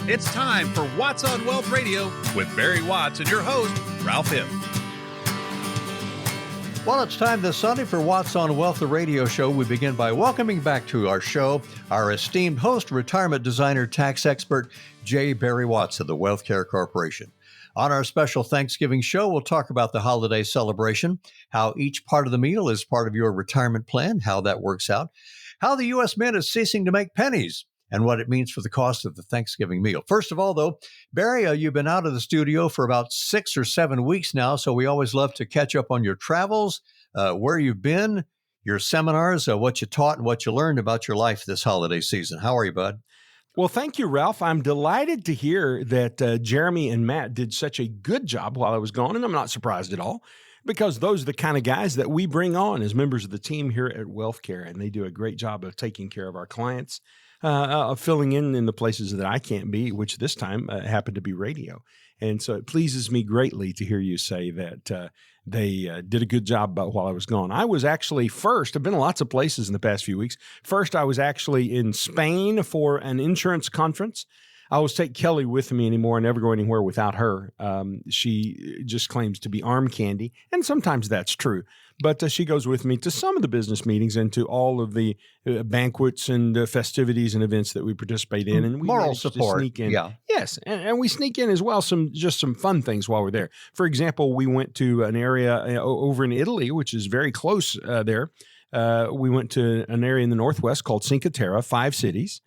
It's time for Watts on Wealth Radio with Barry Watts and your host, Ralph Hipp. Well, it's time this Sunday for Watts on Wealth, the radio show. We begin by welcoming back to our show our esteemed host, retirement designer, tax expert, J. Barry Watts of the WealthCare Corporation. On our special Thanksgiving show, we'll talk about the holiday celebration, how each part of the meal is part of your retirement plan, how that works out, how the U.S. Mint is ceasing to make pennies, and what it means for the cost of the Thanksgiving meal. First of all, though, Barry, you've been out of the studio for about 6 or 7 weeks now, so we always love to catch up on your travels, where you've been, your seminars, what you taught, and what you learned about your life this holiday season. How are you, bud? Well, thank you, Ralph. I'm delighted to hear that Jeremy and Matt did such a good job while I was gone, and I'm not surprised at all, because those are the kind of guys that we bring on as members of the team here at WealthCare, and they do a great job of taking care of our clients, filling in the places that I can't be, which this time happened to be radio. And so it pleases me greatly to hear you say that they did a good job while I was gone. I was actually first, I've been to lots of places in the past few weeks. First, I was actually in Spain for an insurance conference. I always take Kelly with me anymore. I never go anywhere without her. She just claims to be arm candy, and sometimes that's true. But she goes with me to some of the business meetings and to all of the banquets and festivities and events that we participate in. And we moral support. Sneak in. Yeah. Yes, and we sneak in as well some fun things while we're there. For example, we went to an area over in Italy, which is very close there. We went to an area in the Northwest called Cinque Terre, 5 cities.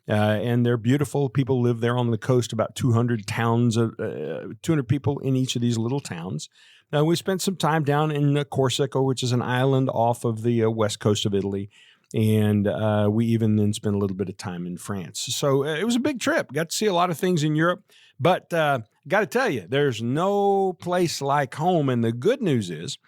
And they're beautiful. People live there on the coast, about 200 towns, 200 people in each of these little towns. We spent some time down in Corsica, which is an island off of the west coast of Italy. And we even then spent a little bit of time in France. So it was a big trip. Got to see a lot of things in Europe. But got to tell you, there's no place like home. And the good news is,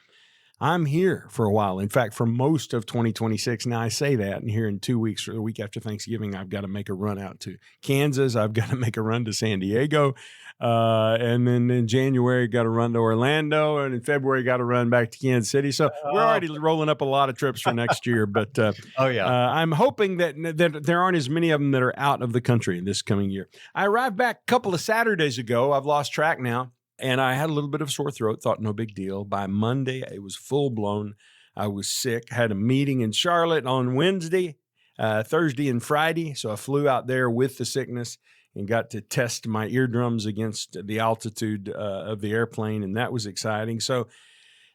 I'm here for a while. In fact, for most of 2026. Now I say that, and here in 2 weeks, or the week after Thanksgiving, I've got to make a run out to Kansas. I've got to make a run to San Diego. And then in January, got to run to Orlando. And in February, got to run back to Kansas City. So we're already rolling up a lot of trips for next year. But I'm hoping that there aren't as many of them that are out of the country this coming year. I arrived back a couple of Saturdays ago. I've lost track now. And I had a little bit of a sore throat, thought no big deal. By Monday, it was full blown. I was sick, had a meeting in Charlotte on Wednesday, Thursday, and Friday. So I flew out there with the sickness and got to test my eardrums against the altitude of the airplane. And that was exciting. So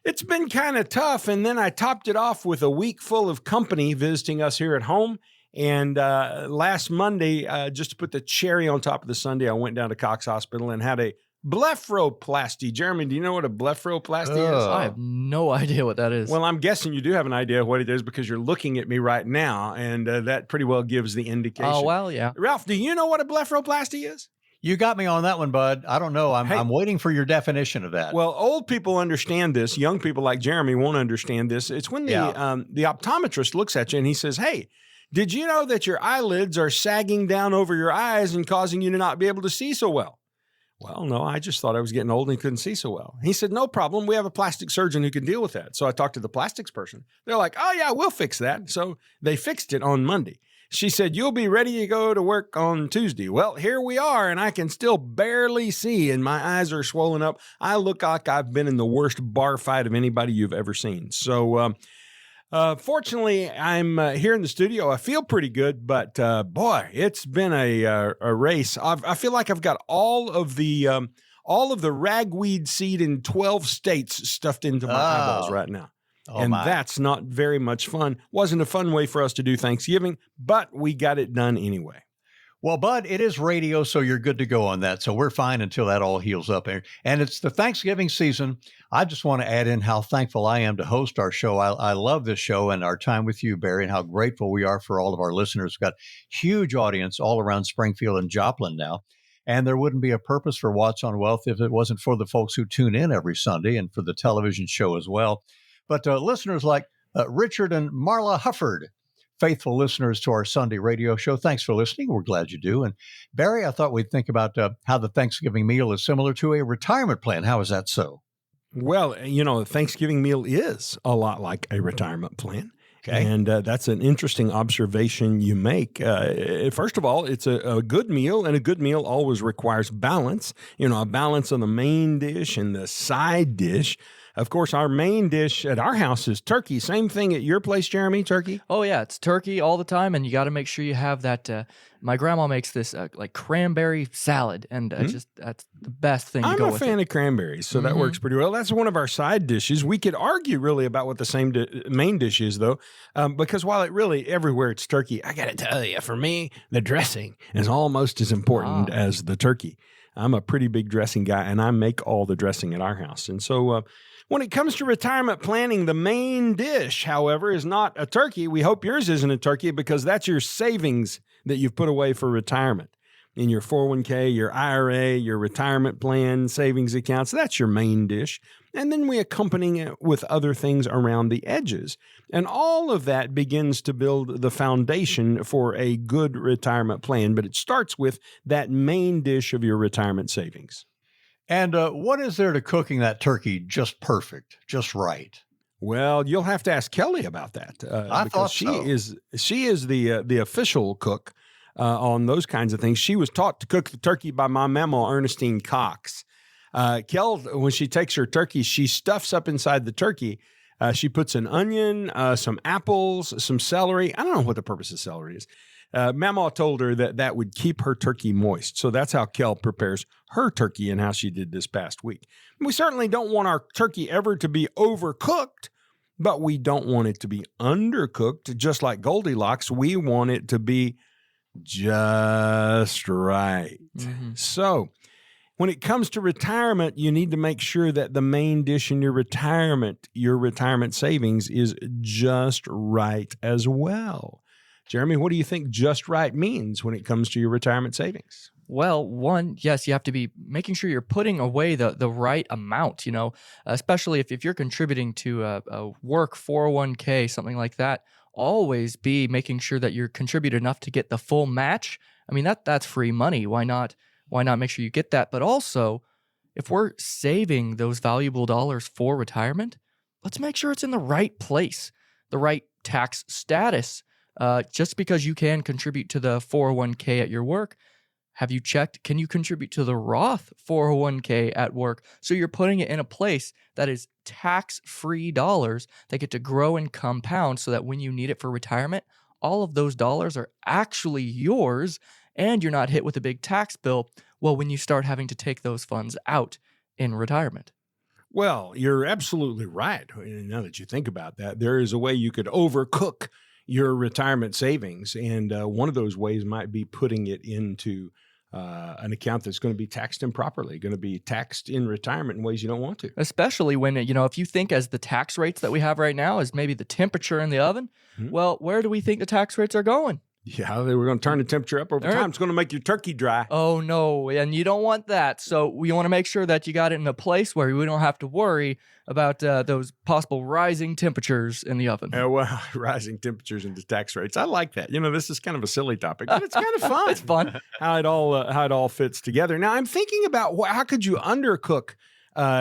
it's been kind of tough. And then I topped it off with a week full of company visiting us here at home. And last Monday, just to put the cherry on top of the sundae, I went down to Cox Hospital and had a blepharoplasty. Jeremy, do you know what a blepharoplasty is? I have no idea what that is. Well, I'm guessing you do have an idea of what it is because you're looking at me right now, and that pretty well gives the indication. Oh, well, yeah. Ralph, do you know what a blepharoplasty is? You got me on that one, bud. I don't know. I'm waiting for your definition of that. Well, old people understand this. Young people like Jeremy won't understand this. It's when the optometrist looks at you and he says, "Hey, did you know that your eyelids are sagging down over your eyes and causing you to not be able to see so well?" Well, no, I just thought I was getting old and couldn't see so well. He said, "No problem. We have a plastic surgeon who can deal with that." So I talked to the plastics person. They're like, "Oh, yeah, we'll fix that." So they fixed it on Monday. She said, "You'll be ready to go to work on Tuesday." Well, here we are, and I can still barely see, and my eyes are swollen up. I look like I've been in the worst bar fight of anybody you've ever seen. So fortunately, I'm here in the studio. I feel pretty good, but boy, it's been a race. I feel like I've got all of the ragweed seed in 12 states stuffed into my eyeballs right now. That's not very much fun. Wasn't a fun way for us to do Thanksgiving, but we got it done anyway. Well, Bud, it is radio, so you're good to go on that. So we're fine until that all heals up. And it's the Thanksgiving season. I just want to add in how thankful I am to host our show. I love this show and our time with you, Barry, and how grateful we are for all of our listeners. We've got huge audience all around Springfield and Joplin now. And there wouldn't be a purpose for Watts on Wealth if it wasn't for the folks who tune in every Sunday and for the television show as well. But listeners like Richard and Marla Hufford, faithful listeners to our Sunday radio show, thanks for listening. We're glad you do. And Barry, I thought we'd think about how the Thanksgiving meal is similar to a retirement plan. How is that so? Well, the Thanksgiving meal is a lot like a retirement plan. Okay. And that's an interesting observation you make. First of all, it's a good meal, and a good meal always requires balance. A balance on the main dish and the side dish. Of course, our main dish at our house is turkey. Same thing at your place, Jeremy, turkey? Oh yeah, it's turkey all the time, and you got to make sure you have that. My grandma makes this like cranberry salad, and that's the best thing to I'm go a with fan it. of cranberries, so that works pretty well. That's one of our side dishes. We could argue really about what the same main dish is, though, because while it really everywhere it's turkey, I got to tell you, for me, the dressing is almost as important as the turkey. I'm a pretty big dressing guy, and I make all the dressing at our house. And so when it comes to retirement planning, the main dish, however, is not a turkey. We hope yours isn't a turkey because that's your savings that you've put away for retirement. In your 401k, your IRA, your retirement plan, savings accounts, that's your main dish. And then we accompany it with other things around the edges. And all of that begins to build the foundation for a good retirement plan. But it starts with that main dish of your retirement savings. And what is there to cooking that turkey just perfect, just right? Well, you'll have to ask Kelly about that. I thought so. She is the official cook on those kinds of things. She was taught to cook the turkey by my mama, Ernestine Cox. Kel, when she takes her turkey, she stuffs up inside the turkey. She puts an onion, some apples, some celery. I don't know what the purpose of celery is. Mama told her that would keep her turkey moist. So that's how Kel prepares her turkey and how she did this past week. We certainly don't want our turkey ever to be overcooked, but we don't want it to be undercooked. Just like Goldilocks, we want it to be just right. So when it comes to retirement, you need to make sure that the main dish in your retirement savings is just right as well. Jeremy, what do you think just right means when it comes to your retirement savings? Well, one, yes, you have to be making sure you're putting away the right amount, especially if you're contributing to a work 401k, something like that. Always be making sure that you're contributed enough to get the full match. I mean, that's free money. Why not make sure you get that? But also, if we're saving those valuable dollars for retirement, let's make sure it's in the right place, the right tax status. Just because you can contribute to the 401k at your work, have you checked? Can you contribute to the Roth 401k at work? So you're putting it in a place that is tax-free dollars that get to grow and compound so that when you need it for retirement, all of those dollars are actually yours and you're not hit with a big tax bill, well, when you start having to take those funds out in retirement. Well, you're absolutely right. Now that you think about that, there is a way you could overcook your retirement savings. And one of those ways might be putting it into an account that's going to be taxed improperly, going to be taxed in retirement in ways you don't want to. Especially when, if you think as the tax rates that we have right now is maybe the temperature in the oven, well, where do we think the tax rates are going? Yeah, they were going to turn the temperature up over time. It's going to make your turkey dry. Oh, no. And you don't want that. So we want to make sure that you got it in a place where we don't have to worry about those possible rising temperatures in the oven. Well, rising temperatures and the tax rates. I like that. This is kind of a silly topic, but it's kind of fun. It's fun. How it all fits together. Now, I'm thinking about how could you undercook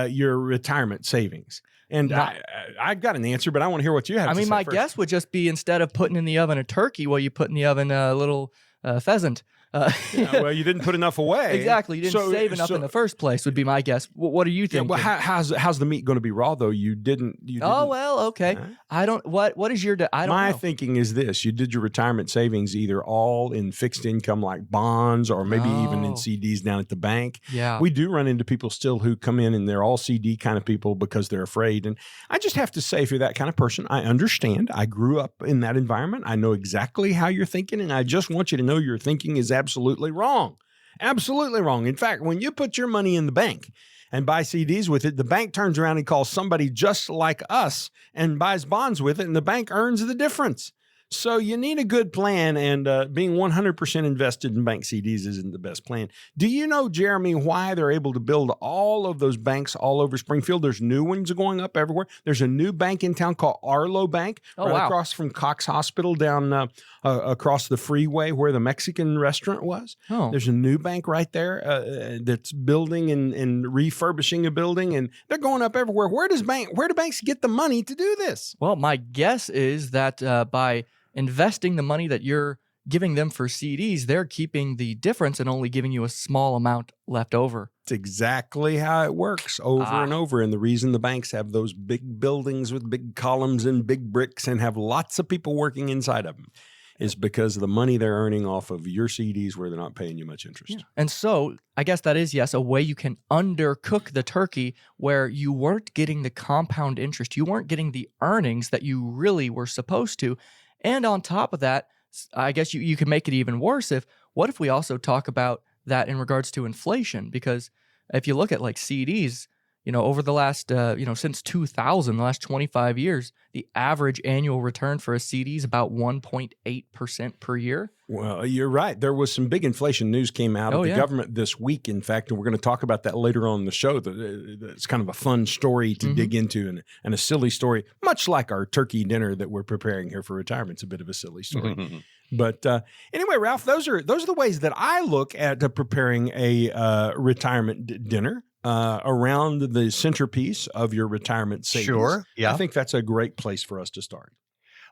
your retirement savings? And I've got an answer, but I want to hear what you have to say. My first. guess would just be instead of putting in the oven a turkey, well, you put in the oven a little pheasant. Well, you didn't put enough away. Exactly. You didn't save enough in the first place would be my guess. What are you thinking? Well, how's the meat going to be raw, though? You didn't. Oh, well, okay. I don't, what is your, I don't know. My thinking is this. You did your retirement savings either all in fixed income like bonds or maybe even in CDs down at the bank. Yeah. We do run into people still who come in and they're all CD kind of people because they're afraid. And I just have to say, if you're that kind of person, I understand. I grew up in that environment. I know exactly how you're thinking. And I just want you to know your thinking is absolutely wrong. Absolutely wrong. In fact, when you put your money in the bank and buy CDs with it, the bank turns around and calls somebody just like us and buys bonds with it, and the bank earns the difference. So you need a good plan, and being 100% invested in bank CDs isn't the best plan. Do you know, Jeremy, why they're able to build all of those banks all over Springfield? There's new ones going up everywhere. There's a new bank in town called Arlo Bank, across from Cox Hospital down across the freeway where the Mexican restaurant was. Oh. There's a new bank right there that's building and refurbishing a building, and they're going up everywhere. Where do banks get the money to do this? Well, my guess is that by investing the money that you're giving them for CDs, they're keeping the difference and only giving you a small amount left over. It's exactly how it works over and over. And the reason the banks have those big buildings with big columns and big bricks and have lots of people working inside of them is because of the money they're earning off of your CDs where they're not paying you much interest. Yeah. And so I guess that is, yes, a way you can undercook the turkey where you weren't getting the compound interest. You weren't getting the earnings that you really were supposed to. And on top of that, I guess you can make it even worse what if we also talk about that in regards to inflation? Because if you look at like CDs, over the last, since 2000, the last 25 years, the average annual return for a CD is about 1.8% per year. Well, you're right. There was some big inflation news came out of the government this week, in fact, and we're going to talk about that later on in the show. It's kind of a fun story to dig into and a silly story, much like our turkey dinner that we're preparing here for retirement. It's a bit of a silly story. But anyway, Ralph, those are the ways that I look at preparing a retirement dinner. Around the centerpiece of your retirement savings. Sure. Yeah. I think that's a great place for us to start.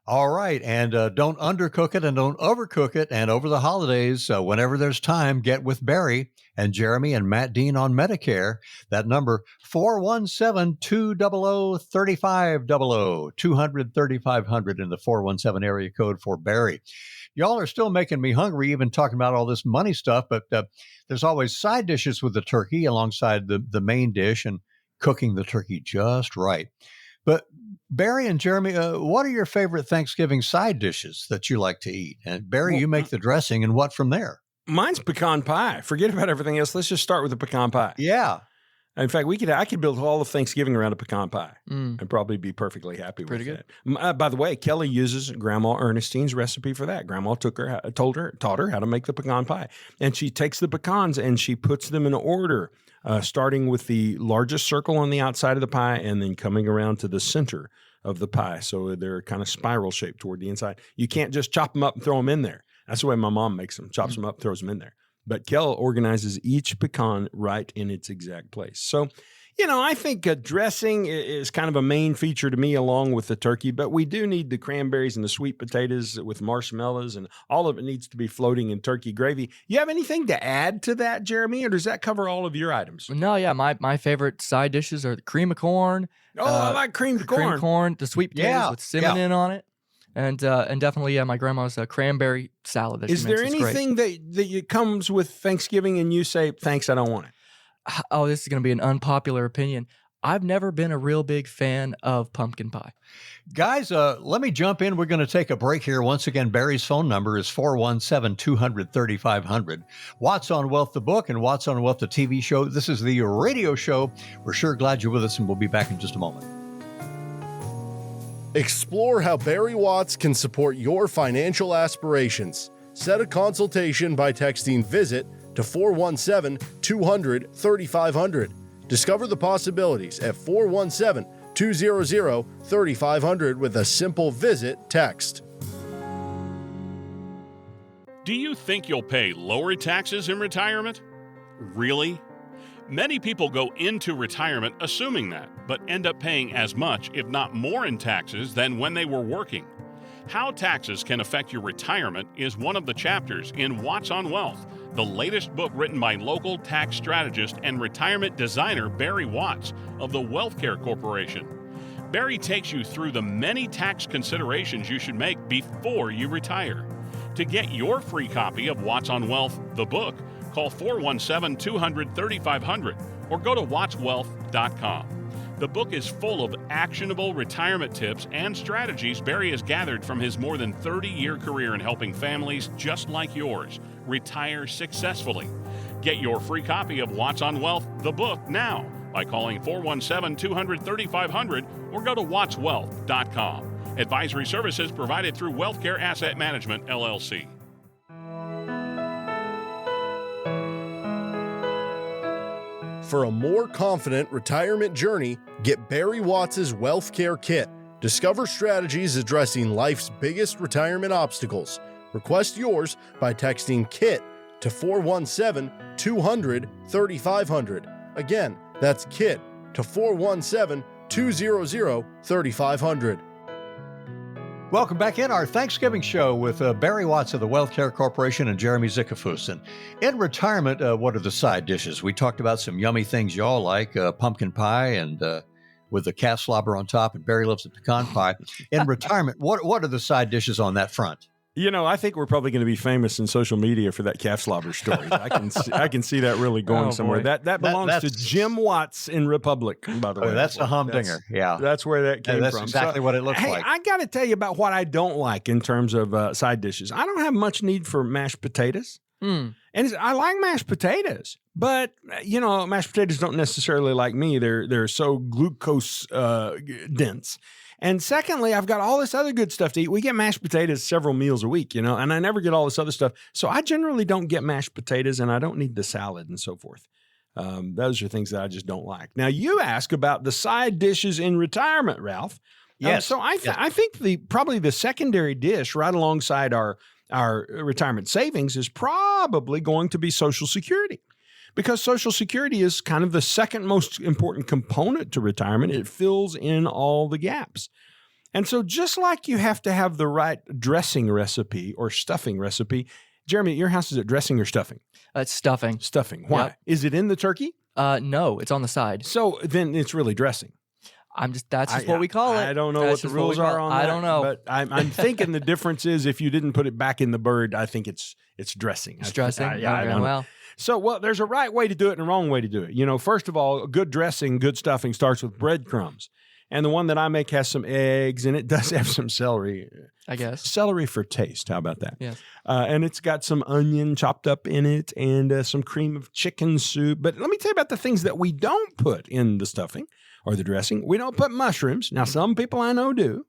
All right. And don't undercook it and don't overcook it. And over the holidays, whenever there's time, get with Barry and Jeremy and Matt Dean on Medicare. That number, 417-200-3500, 200-3500 in the 417 area code for Barry. Y'all are still making me hungry, even talking about all this money stuff, but there's always side dishes with the turkey alongside the main dish and cooking the turkey just right. But Barry and Jeremy, what are your favorite Thanksgiving side dishes that you like to eat? And Barry, you make the dressing, and what from there? Mine's pecan pie. Forget about everything else. Let's just start with the pecan pie. Yeah. In fact, I could build all of Thanksgiving around a pecan pie and probably be perfectly happy with it. By the way, Kelly uses Grandma Ernestine's recipe for that. Grandma taught her how to make the pecan pie. And she takes the pecans and she puts them in order, starting with the largest circle on the outside of the pie and then coming around to the center of the pie. So they're kind of spiral shaped toward the inside. You can't just chop them up and throw them in there. That's the way my mom makes them. Chops them up, throws them in there. But Kel organizes each pecan right in its exact place. So, I think dressing is kind of a main feature to me along with the turkey, but we do need the cranberries and the sweet potatoes with marshmallows, and all of it needs to be floating in turkey gravy. You have anything to add to that, Jeremy, or does that cover all of your items? No, yeah, my favorite side dishes are the cream of corn. I like creamed corn. Cream of corn, the sweet potatoes with cinnamon on it. And definitely, my grandma's cranberry salad that she makes. Is there anything that comes with Thanksgiving and you say, thanks, I don't want it? Oh, this is going to be an unpopular opinion. I've never been a real big fan of pumpkin pie. Guys, let me jump in. We're going to take a break here. Once again, Barry's phone number is 417-200-3500. Watts on Wealth, the book, and Watts on Wealth, the TV show. This is the radio show. We're sure glad you're with us, and we'll be back in just a moment. Explore how Barry Watts can support your financial aspirations. Set a consultation by texting VISIT to 417-200-3500. Discover the possibilities at 417-200-3500 with a simple VISIT text. Do you think you'll pay lower taxes in retirement? Really? Many people go into retirement assuming that, but end up paying as much, if not more, in taxes than when they were working. How taxes can affect your retirement is one of the chapters in Watts on Wealth, the latest book written by local tax strategist and retirement designer Barry Watts of the WealthCare Corporation. Barry takes you through the many tax considerations you should make before you retire. To get your free copy of Watts on Wealth, the book, call 417-200-3500 or go to wattswealth.com. The book is full of actionable retirement tips and strategies Barry has gathered from his more than 30-year career in helping families just like yours retire successfully. Get your free copy of Watts on Wealth, the book, now by calling 417-200-3500 or go to wattswealth.com. Advisory services provided through WealthCare Asset Management, LLC. For a more confident retirement journey, get Barry Watts' WealthCare Kit. Discover strategies addressing life's biggest retirement obstacles. Request yours by texting KIT to 417-200-3500. Again, that's KIT to 417-200-3500. Welcome back in our Thanksgiving show with Barry Watts of the WealthCare Corporation and Jeremy Zickefoose. And in retirement, what are the side dishes? We talked about some yummy things y'all like, pumpkin pie and with the calf slobber on top, and Barry loves the pecan pie. In retirement, what are the side dishes on that front? You know, I think we're probably going to be famous in social media for that calf slobber story. I can see that really going somewhere. Boy. That belongs to Jim Watts in Republic, by the way. That's a humdinger. That's where that came that's from. Exactly what it looks like. I got to tell you about what I don't like in terms of side dishes. I don't have much need for mashed potatoes. And I like mashed potatoes, but you know, mashed potatoes don't necessarily like me. They're so glucose dense. And secondly, I've got all this other good stuff to eat. We get mashed potatoes several meals a week, you know, and I never get all this other stuff. So I generally don't get mashed potatoes, and I don't need the salad and so forth. Those are things that I just don't like. Now, you ask about the side dishes in retirement, Ralph. Yes. So I think probably the secondary dish right alongside our retirement savings is probably going to be Social Security, because Social Security is kind of the second most important component to retirement. It fills in all the gaps. And so just like you have to have the right dressing recipe or stuffing recipe, Jeremy, at your house, is it dressing or stuffing? It's stuffing. Stuffing. Why? Yep. Is it in the turkey? No, it's on the side. So then it's really dressing. That's just what we call it. I don't know what the rules are on that. I don't know. But I'm thinking the difference is if you didn't put it back in the bird, I think it's dressing. It's dressing? I don't know. Well. So, there's a right way to do it and a wrong way to do it. You know, first of all, good dressing, good stuffing starts with breadcrumbs. And the one that I make has some eggs, and it does have some celery. I guess. Celery for taste. How about that? Yes. And it's got some onion chopped up in it and some cream of chicken soup. But let me tell you about the things that we don't put in the stuffing or the dressing. We don't put mushrooms. Now, some people I know do.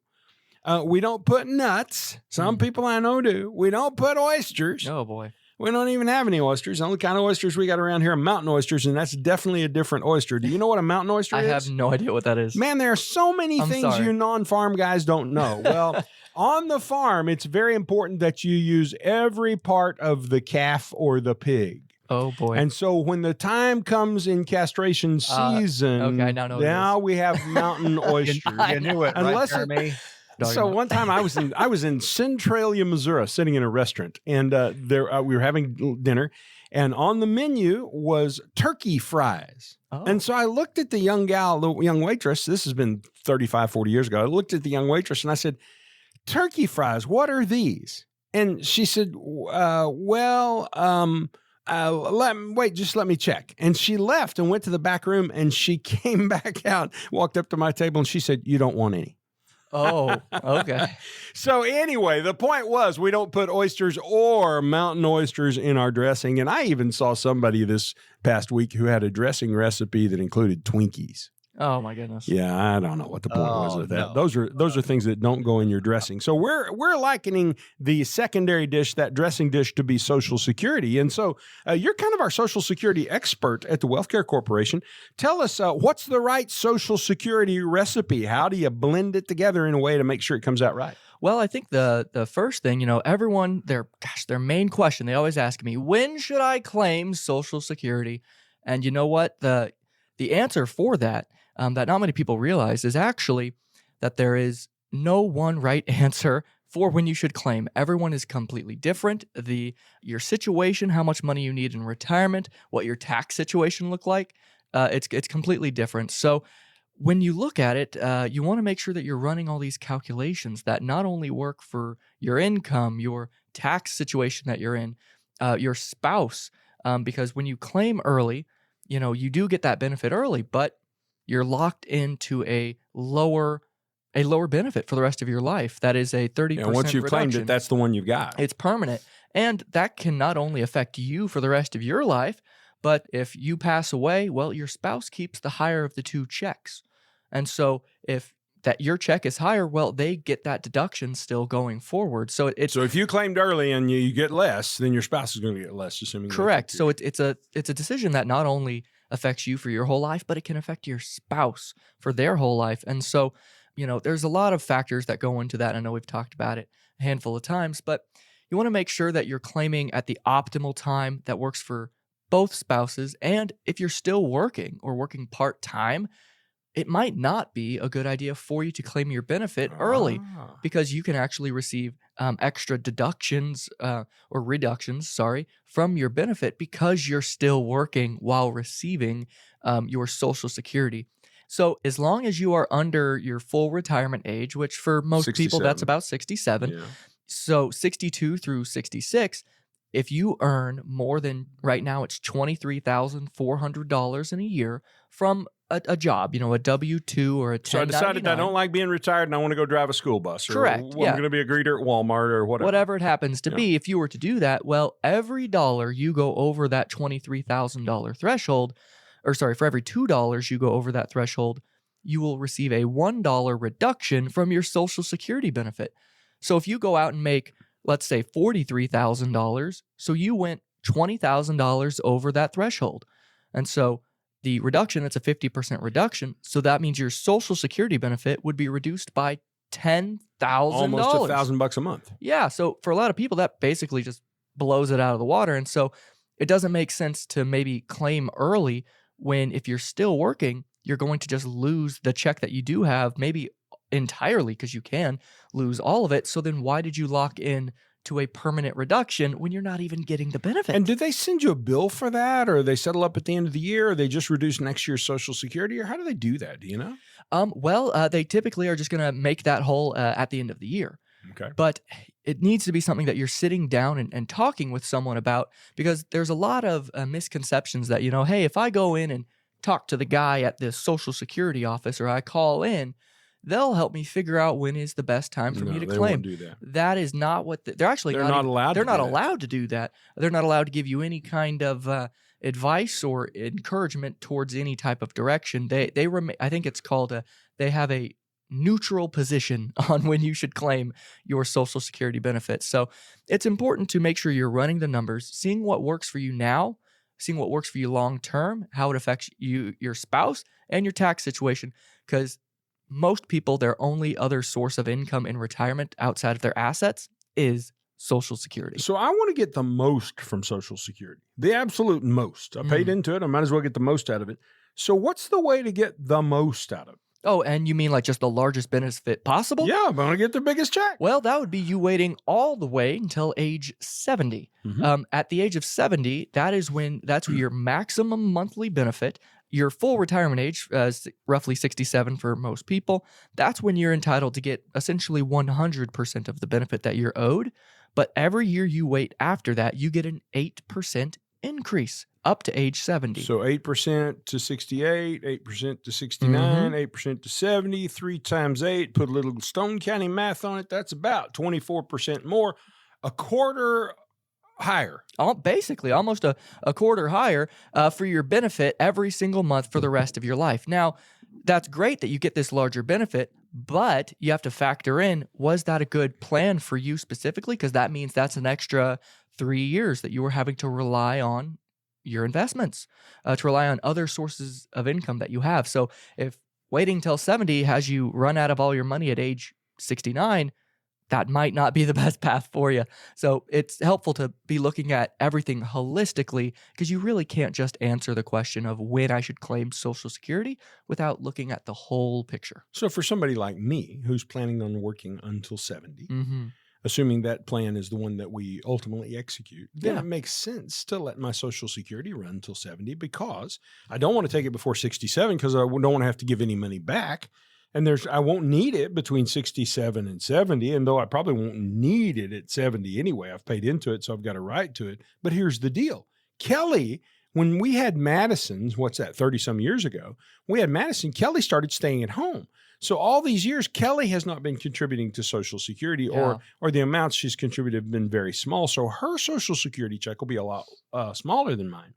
We don't put nuts. Some people I know do. We don't put oysters. Oh, boy. We don't even have any oysters. The only kind of oysters we got around here are mountain oysters, and that's definitely a different oyster. Do you know what a mountain oyster is? I have no idea what that is. Man, there are so many things you non-farm guys don't know. Well, on the farm, it's very important that you use every part of the calf or the pig. Oh, boy. And so when the time comes in castration season, okay, now we have mountain oysters. You knew it, right, Jeremy? So one time I was in Centralia, Missouri, sitting in a restaurant, and we were having dinner, and on the menu was turkey fries. Oh. And so I looked at the young waitress. This has been 35, 40 years ago. I looked at the young waitress and I said, "Turkey fries, what are these?" And she said, just let me check. And she left and went to the back room, and she came back out, walked up to my table, and she said, "You don't want any." Oh, okay. So anyway, the point was we don't put oysters or mountain oysters in our dressing. And I even saw somebody this past week who had a dressing recipe that included Twinkies. Oh, my goodness. Yeah, I don't know what the point was of that. No. Those are things that don't go in your dressing. So we're likening the secondary dish, that dressing dish, to be Social Security. And so you're kind of our Social Security expert at the WealthCare Corporation. Tell us, what's the right Social Security recipe? How do you blend it together in a way to make sure it comes out right? Well, I think the first thing, you know, everyone, their main question, they always ask me, when should I claim Social Security? And you know what? The answer for that not many people realize is actually that there is no one right answer for when you should claim. Everyone is completely different. Your situation, how much money you need in retirement, what your tax situation look like, it's completely different. So when you look at it, you want to make sure that you're running all these calculations that not only work for your income, your tax situation that you're in, your spouse, because when you claim early, you know, you do get that benefit early, but you're locked into a lower benefit for the rest of your life. That is a 30% And once you've claimed it, that's the one you've got. It's permanent. And that can not only affect you for the rest of your life, but if you pass away, well, your spouse keeps the higher of the two checks. And so if that your check is higher, well, they get that deduction still going forward. So So if you claimed early and you get less, then your spouse is going to get less, assuming. Correct. So it's a decision that not only affects you for your whole life, but it can affect your spouse for their whole life. And so, there's a lot of factors that go into that. I know we've talked about it a handful of times, but you want to make sure that you're claiming at the optimal time that works for both spouses. And if you're still working or working part-time, it might not be a good idea for you to claim your benefit early, because you can actually receive extra deductions or reductions, from your benefit because you're still working while receiving your Social Security. So as long as you are under your full retirement age, which for most 67. people, that's about 67. Yeah. So 62 through 66, if you earn more than, right now it's $23,400 in a year from a job, a W-2 or a 1099. So I decided I don't like being retired and I want to go drive a school bus. Or Correct, I'm yeah. going to be a greeter at Walmart or whatever. Whatever it happens to Yeah. be, if you were to do that, well, every dollar you go over that $23,000 threshold, for every $2 you go over that threshold, you will receive a $1 reduction from your Social Security benefit. So if you go out and make, let's say, $43,000, so you went $20,000 over that threshold. And so the reduction, it's a 50% reduction. So that means your Social Security benefit would be reduced by $10,000. Almost $1,000 a month. Yeah. So for a lot of people, that basically just blows it out of the water. And so it doesn't make sense to maybe claim early when, if you're still working, you're going to just lose the check that you do have, maybe entirely, because you can lose all of it. So then why did you lock in to a permanent reduction when you're not even getting the benefit? And did they send you a bill for that, or they settle up at the end of the year, or they just reduce next year's Social Security, or how do they do that? Do you know? They typically are just going to make that whole at the end of the year. Okay. But it needs to be something that you're sitting down and talking with someone about, because there's a lot of misconceptions that, hey, if I go in and talk to the guy at the Social Security office, or I call in, they'll help me figure out when is the best time for me to they claim. Won't do that. That is not what they're actually They're not allowed. They're not allowed to do that. They're not allowed to give you any kind of advice or encouragement towards any type of direction. I think it's called they have a neutral position on when you should claim your Social Security benefits. So it's important to make sure you're running the numbers, seeing what works for you now, seeing what works for you long term, how it affects you, your spouse, and your tax situation. Because most people, their only other source of income in retirement outside of their assets is Social Security. So I want to get the most from Social Security, the absolute most. I paid into it. I might as well get the most out of it. So what's the way to get the most out of it? Oh, and you mean like just the largest benefit possible? Yeah, I'm going to get the biggest check. Well, that would be you waiting all the way until age 70. At the age of 70, that's your maximum monthly benefit. Your full retirement age, roughly 67 for most people, that's when you're entitled to get essentially 100% of the benefit that you're owed. But every year you wait after that, you get an 8% increase up to age 70. So 8% to 68, 8% to 69, 8% to 70, 3 times 8, put a little Stone County math on it, that's about 24% more, a quarter higher. Basically, almost a quarter higher for your benefit every single month for the rest of your life. Now, that's great that you get this larger benefit, but you have to factor in, was that a good plan for you specifically? Because that means that's an extra 3 years that you were having to rely on your investments, to rely on other sources of income that you have. So if waiting till 70 has you run out of all your money at age 69, that might not be the best path for you. So it's helpful to be looking at everything holistically, because you really can't just answer the question of when I should claim Social Security without looking at the whole picture. So for somebody like me who's planning on working until 70, assuming that plan is the one that we ultimately execute, then it makes sense to let my Social Security run until 70, because I don't want to take it before 67 because I don't want to have to give any money back. And I won't need it between 67 and 70, and though I probably won't need it at 70 anyway. I've paid into it, so I've got a right to it. But here's the deal. Kelly, when we had Madison's, 30-some years ago, we had Madison, Kelly started staying at home. So all these years, Kelly has not been contributing to Social Security, or the amounts she's contributed have been very small. So her Social Security check will be a lot smaller than mine.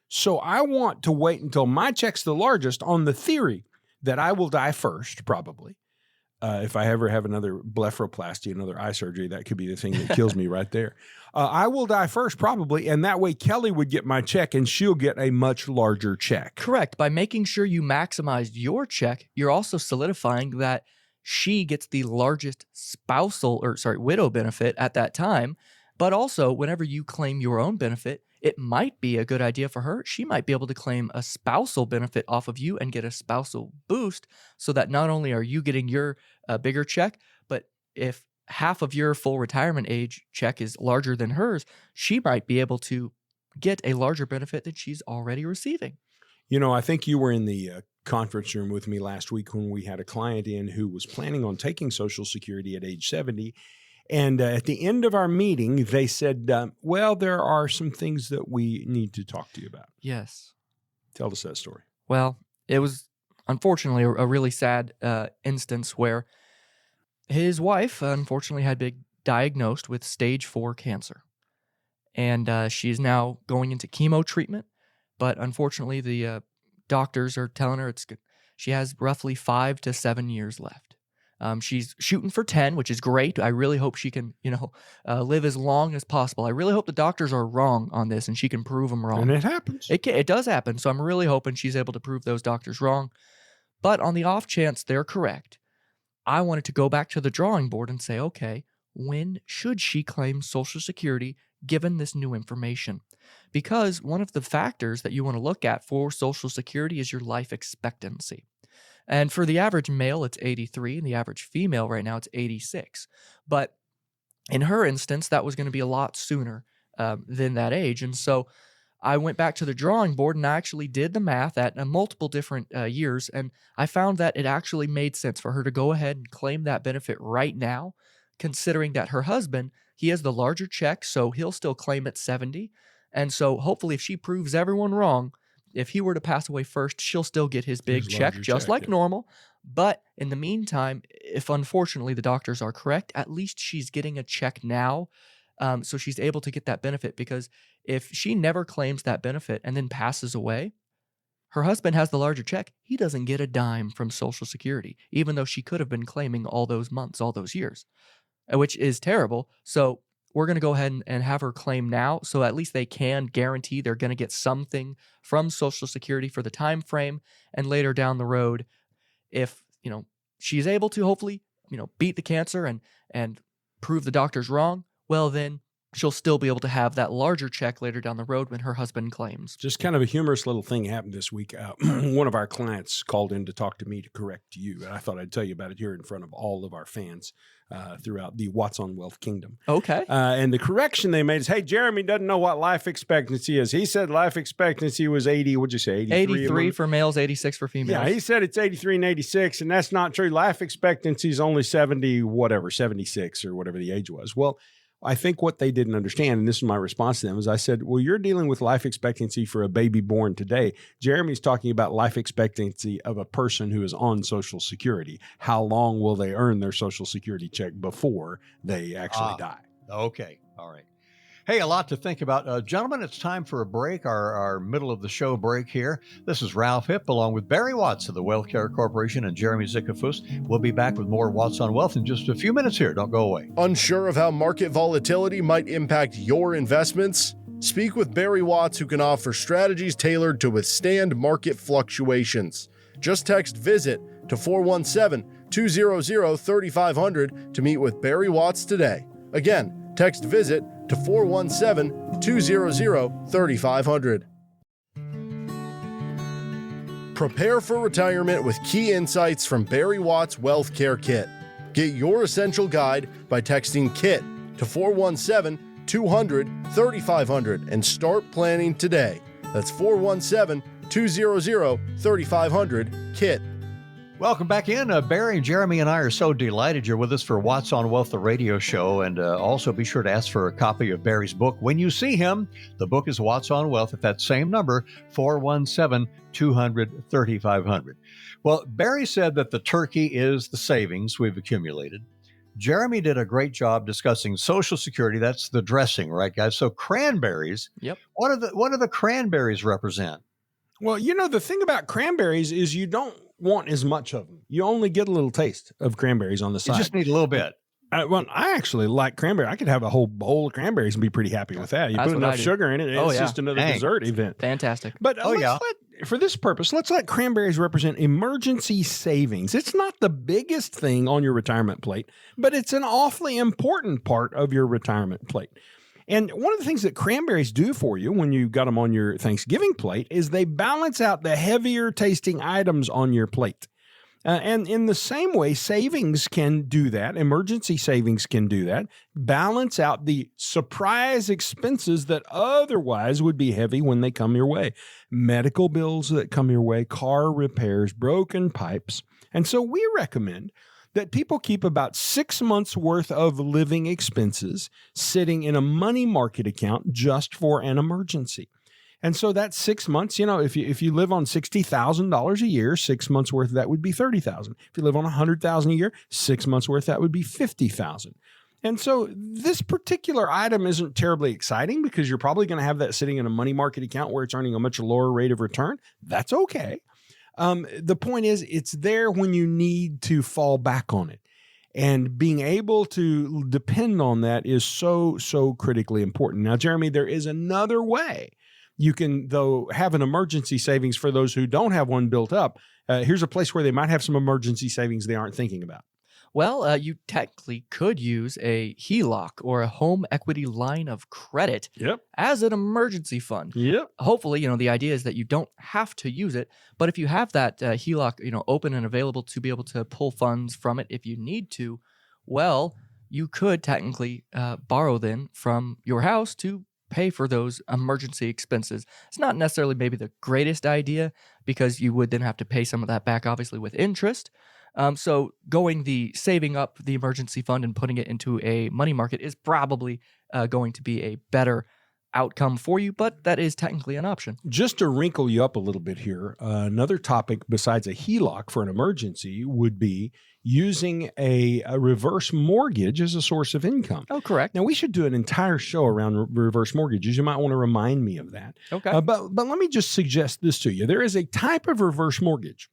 So I want to wait until my check's the largest on the theory that I will die first, probably. If I ever have another blepharoplasty, another eye surgery, that could be the thing that kills me right there. I will die first probably, and that way Kelly would get my check and she'll get a much larger check. Correct. By making sure you maximize your check, you're also solidifying that she gets the largest widow benefit at that time. But also, whenever you claim your own benefit, it might be a good idea for her. She might be able to claim a spousal benefit off of you and get a spousal boost, so that not only are you getting your bigger check, but if half of your full retirement age check is larger than hers, she might be able to get a larger benefit than she's already receiving. You know, I think you were in the conference room with me last week when we had a client in who was planning on taking Social Security at age 70. And at the end of our meeting, they said, well, there are some things that we need to talk to you about. Yes. Tell us that story. Well, it was unfortunately a really sad instance where his wife, unfortunately, had been diagnosed with stage 4 cancer. And she's now going into chemo treatment. But unfortunately, the doctors are telling her she has roughly 5 to 7 years left. She's shooting for 10, which is great. I really hope she can, live as long as possible. I really hope the doctors are wrong on this and she can prove them wrong. And it happens. It does happen. So I'm really hoping she's able to prove those doctors wrong. But on the off chance they're correct, I wanted to go back to the drawing board and say, okay, when should she claim Social Security given this new information? Because one of the factors that you want to look at for Social Security is your life expectancy. And for the average male, it's 83, and the average female right now, it's 86. But in her instance, that was going to be a lot sooner than that age. And so I went back to the drawing board and I actually did the math at multiple different years, and I found that it actually made sense for her to go ahead and claim that benefit right now, considering that her husband, he has the larger check, so he'll still claim at 70. And so hopefully if she proves everyone wrong, if he were to pass away first, she'll still get his big check just like normal. But in the meantime, if unfortunately the doctors are correct, at least she's getting a check now. So she's able to get that benefit, because if she never claims that benefit and then passes away, her husband has the larger check. He doesn't get a dime from Social Security, even though she could have been claiming all those months, all those years, which is terrible. So we're going to go ahead and have her claim now, so at least they can guarantee they're going to get something from Social Security for the time frame. And later down the road, if she's able to hopefully beat the cancer and prove the doctors wrong, well then she'll still be able to have that larger check later down the road when her husband claims. Just kind of a humorous little thing happened this week. One of our clients called in to talk to me to correct you, and I thought I'd tell you about it here in front of all of our fans throughout the What's on Wealth Kingdom. Okay. And the correction they made is, hey, Jeremy doesn't know what life expectancy is. He said life expectancy was 80. What'd you say? 83 for males, 86 for females. Yeah, he said it's 83 and 86, and that's not true. Life expectancy is only 76 or whatever the age was. Well, I think what they didn't understand, and this is my response to them, is I said, well, you're dealing with life expectancy for a baby born today. Jeremy's talking about life expectancy of a person who is on Social Security. How long will they earn their Social Security check before they actually die? Okay. All right. Hey, a lot to think about. Gentlemen, it's time for a break, our middle of the show break here. This is Ralph Hipp along with Barry Watts of the WealthCare Corporation and Jeremy Zickefoose. We'll be back with more Watts on Wealth in just a few minutes here. Don't go away. Unsure of how market volatility might impact your investments? Speak with Barry Watts, who can offer strategies tailored to withstand market fluctuations. Just text VISIT to 417-200-3500 to meet with Barry Watts today. Again, text VISIT to 417-200-3500. Prepare for retirement with key insights from Barry Watts' WealthCare Kit. Get your essential guide by texting KIT to 417-200-3500 and start planning today. That's 417-200-3500 KIT. Welcome back in. Barry, Jeremy, and I are so delighted you're with us for What's on Wealth, the radio show. And also be sure to ask for a copy of Barry's book when you see him. The book is What's on Wealth at that same number, 417-200-3500. Well, Barry said that the turkey is the savings we've accumulated. Jeremy did a great job discussing Social Security. That's the dressing, right, guys? So cranberries. Yep. What do the cranberries represent? Well, the thing about cranberries is you don't want as much of them. You only get a little taste of cranberries on the side. You just need a little bit. I actually like cranberry. I could have a whole bowl of cranberries and be pretty happy with that. You That's put what I enough do. sugar in it, it's just another dessert event. Fantastic. But for this purpose, let's let cranberries represent emergency savings. It's not the biggest thing on your retirement plate, but it's an awfully important part of your retirement plate. And one of the things that cranberries do for you when you got them on your Thanksgiving plate is they balance out the heavier tasting items on your plate. And in the same way, savings can do that. Emergency savings can do that. Balance out the surprise expenses that otherwise would be heavy when they come your way. Medical bills that come your way, car repairs, broken pipes. And so we recommend that people keep about 6 months worth of living expenses sitting in a money market account just for an emergency. And so that's 6 months. If you live on $60,000 a year, 6 months worth of that would be $30,000. If you live on $100,000 a year, 6 months worth that would be $50,000. And so this particular item isn't terribly exciting because you're probably going to have that sitting in a money market account where it's earning a much lower rate of return. That's okay. The point is, it's there when you need to fall back on it. And being able to depend on that is so, so critically important. Now, Jeremy, there is another way. You can, though, have an emergency savings for those who don't have one built up. Here's a place where they might have some emergency savings they aren't thinking about. Well, you technically could use a HELOC or a home equity line of credit as an emergency fund. Hopefully, the idea is that you don't have to use it, but if you have that HELOC, open and available to be able to pull funds from it if you need to, well, you could technically borrow then from your house to pay for those emergency expenses. It's not necessarily maybe the greatest idea because you would then have to pay some of that back, obviously, with interest. So saving up the emergency fund and putting it into a money market is probably going to be a better outcome for you, but that is technically an option. Just to wrinkle you up a little bit here, another topic besides a HELOC for an emergency would be using a reverse mortgage as a source of income. Oh, correct. Now, we should do an entire show around reverse mortgages. You might want to remind me of that. Okay. But let me just suggest this to you. There is a type of reverse mortgage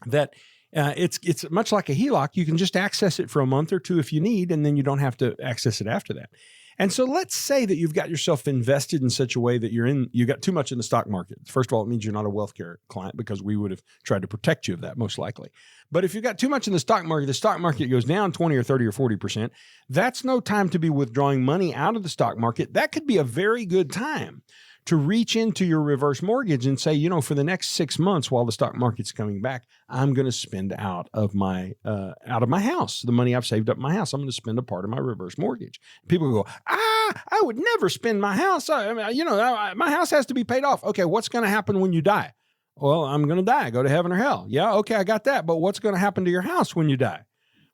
that it's much like a HELOC. You can just access it for a month or two if you need, and then you don't have to access it after that. And so let's say that you've got yourself invested in such a way that you got too much in the stock market. First of all, it means you're not a WealthCare client because we would have tried to protect you of that most likely. But if you've got too much in the stock market goes down 20 or 30 or 40%, that's no time to be withdrawing money out of the stock market. That could be a very good time to reach into your reverse mortgage and say, for the next 6 months while the stock market's coming back, I'm going to spend out of my house, the money I've saved up in my house. I'm going to spend a part of my reverse mortgage. People go, I would never spend my house. My house has to be paid off. Okay, what's going to happen when you die? Well, I'm going to die. Go to heaven or hell. Yeah, okay, I got that. But what's going to happen to your house when you die?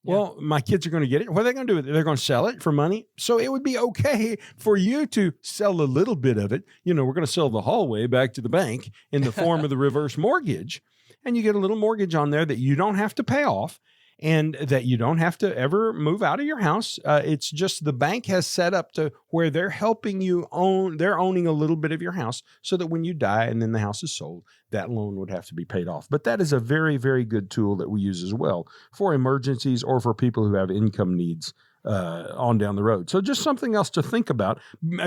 Well, my kids are going to get it. What are they going to do with it? They're going to sell it for money. So it would be okay for you to sell a little bit of it. We're going to sell the hallway back to the bank in the form of the reverse mortgage. And you get a little mortgage on there that you don't have to pay off and that you don't have to ever move out of your house. It's just the bank has set up to where they're helping you they're owning a little bit of your house so that when you die and then the house is sold, that loan would have to be paid off. But that is a very, very good tool that we use as well for emergencies or for people who have income needs on down the road. So just something else to think about.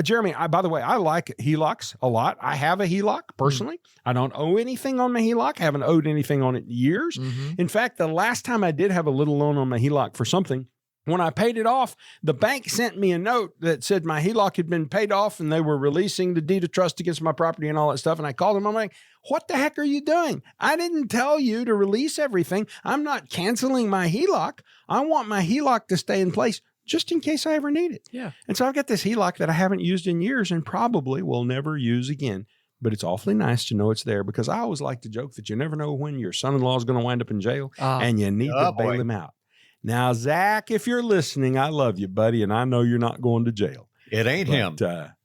Jeremy, by the way, I like HELOCs a lot. I have a HELOC personally. I don't owe anything on my HELOC. I haven't owed anything on it in years. In fact, the last time I did have a little loan on my HELOC for something, when I paid it off, the bank sent me a note that said my HELOC had been paid off and they were releasing the deed of trust against my property and all that stuff. And I called them. I'm like, what the heck are you doing? I didn't tell you to release everything. I'm not canceling my HELOC. I want my HELOC to stay in place just in case I ever need it. Yeah. And so I've got this HELOC that I haven't used in years and probably will never use again. But it's awfully nice to know it's there because I always like to joke that you never know when your son-in-law is going to wind up in jail and you need to bail him out. Now, Zach, if you're listening, I love you, buddy, and I know you're not going to jail. It ain't him.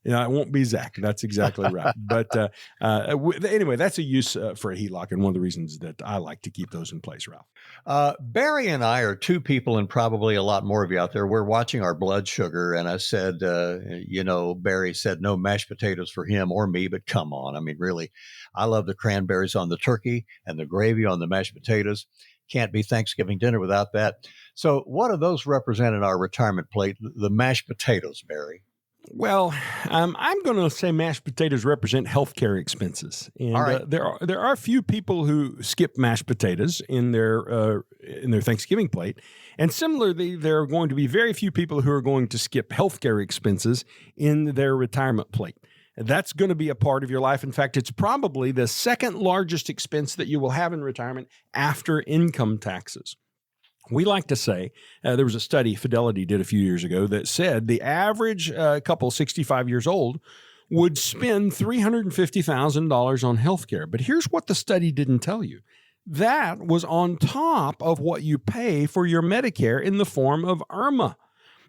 It won't be Zach. That's exactly right. But anyway, that's a use for a HELOC, and one of the reasons that I like to keep those in place, Ralph. Barry and I are two people, and probably a lot more of you out there. We're watching our blood sugar, and I said, Barry said no mashed potatoes for him or me, but come on. I mean, really, I love the cranberries on the turkey and the gravy on the mashed potatoes. Can't be Thanksgiving dinner without that. So what do those represent in our retirement plate? The mashed potatoes, Barry. Well, I'm going to say mashed potatoes represent healthcare expenses, and All right. There are a few people who skip mashed potatoes in their Thanksgiving plate, and similarly, there are going to be very few people who are going to skip healthcare expenses in their retirement plate. That's going to be a part of your life. In fact, it's probably the second largest expense that you will have in retirement after income taxes. We like to say, there was a study Fidelity did a few years ago that said the average couple 65 years old would spend $350,000 on healthcare. But here's what the study didn't tell you. That was on top of what you pay for your Medicare in the form of IRMA,